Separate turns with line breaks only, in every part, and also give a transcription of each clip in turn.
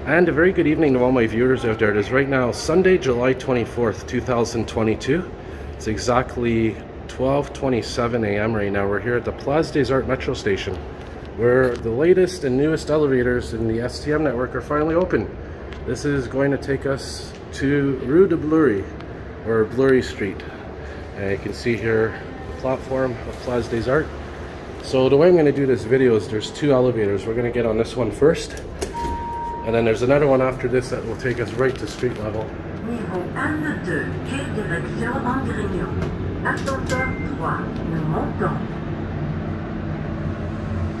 And a very good evening to all my viewers out there. It is right now Sunday, July 24th, 2022. It's exactly 12:27 a.m. right now. We're here at the Place des Arts Metro station, where the latest and newest elevators in the STM network are finally open. This is going to take us to Rue de Bleury, or Bleury Street. And you can see here the platform of Place des Arts. So the way I'm going to do this video is there's two elevators. We're going to get on this one first. And then there's another one after this that will take us right to street level.
Niveau 1, 2, quai direction Angrignon. Ascenseur 3, nous montons.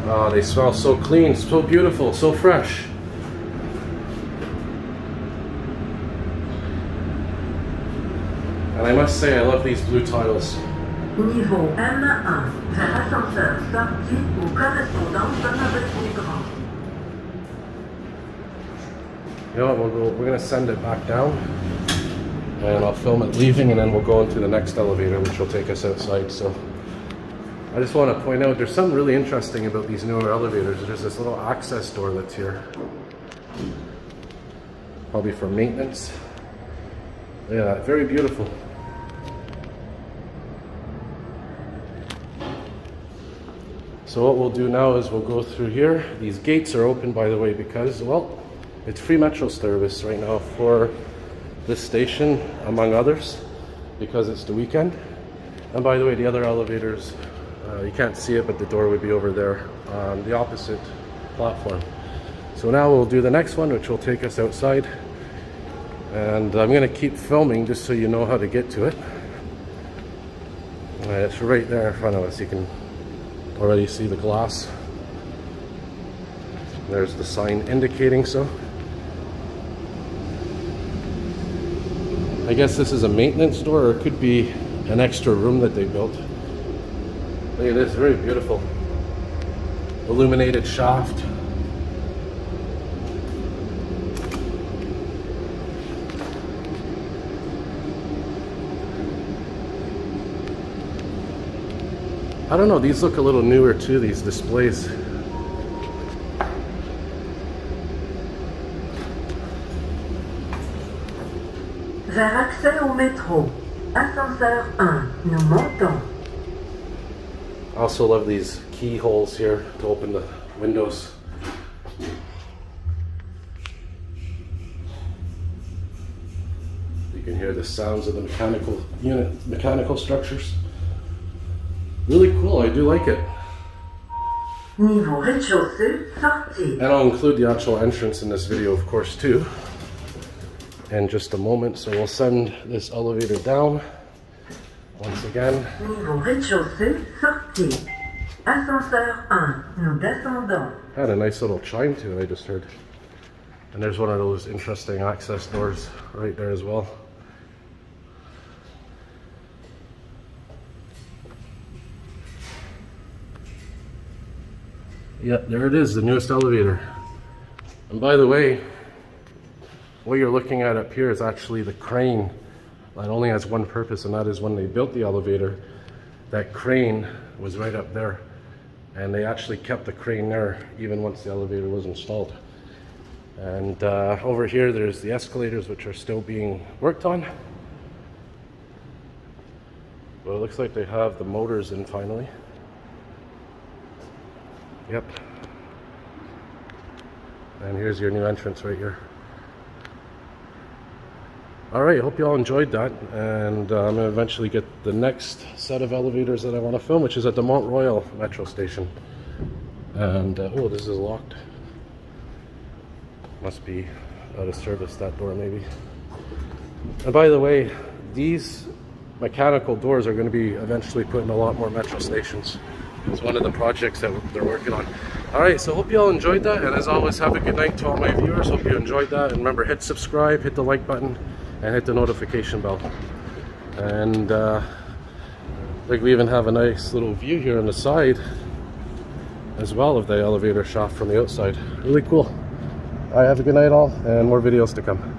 Oh, they smell so clean, so beautiful, so fresh. And I must say, I love these blue tiles.
Niveau M1, vers ascenseur sortie ou correspondance d'un grand.
You know what, we're going to send it back down and I'll film it leaving, and then we'll go into the next elevator which will take us outside. So I just want to point out there's something really interesting about these newer elevators. There's this little access door that's here, probably for maintenance. Yeah, very beautiful. So what we'll do now is we'll go through here. These gates are open, by the way, because, well, it's free metro service right now for this station, among others, because it's the weekend. And by the way, the other elevators, you can't see it, but the door would be over there on the opposite platform. So now we'll do the next one, which will take us outside. And I'm going to keep filming just so you know how to get to it. It's right there in front of us. You can already see the glass. There's the sign indicating so. I guess this is a maintenance door, or it could be an extra room that they built. Look at this, very beautiful. Illuminated shaft. I don't know, these look a little newer too, these displays.
Vers accès au métro. Ascenseur 1, nous montons.
I also love these keyholes here to open the windows. You can hear the sounds of the mechanical structures. Really cool, I do like it.
Niveau rez-de-chaussée, sortie.
And I'll include the actual entrance in this video, of course, too, in just a moment. So we'll send this elevator down once again.
Niveau rez-de-chaussée, sortie. Ascenseur 1, nous descendons.
Had a nice little chime to it, I just heard. And there's one of those interesting access doors right there as well. Yeah, there it is, the newest elevator. And by the way, what you're looking at up here is actually the crane. That only has one purpose, and that is when they built the elevator, that crane was right up there. And they actually kept the crane there even once the elevator was installed. And over here, there's the escalators, which are still being worked on. Well, it looks like they have the motors in finally. Yep. And here's your new entrance right here. Alright, hope you all enjoyed that. And I'm going to eventually get the next set of elevators that I want to film, which is at the Montreal Metro station. And, oh, this is locked. Must be out of service, that door maybe. And by the way, these mechanical doors are going to be eventually put in a lot more metro stations. It's one of the projects that they're working on. Alright, so hope you all enjoyed that, and as always, have a good night to all my viewers. Hope you enjoyed that, and remember, hit subscribe, hit the like button, and hit the notification bell. And like, we even have a nice little view here on the side as well of the elevator shaft from the outside. Really cool. Alright, have a good night all, and more videos to come.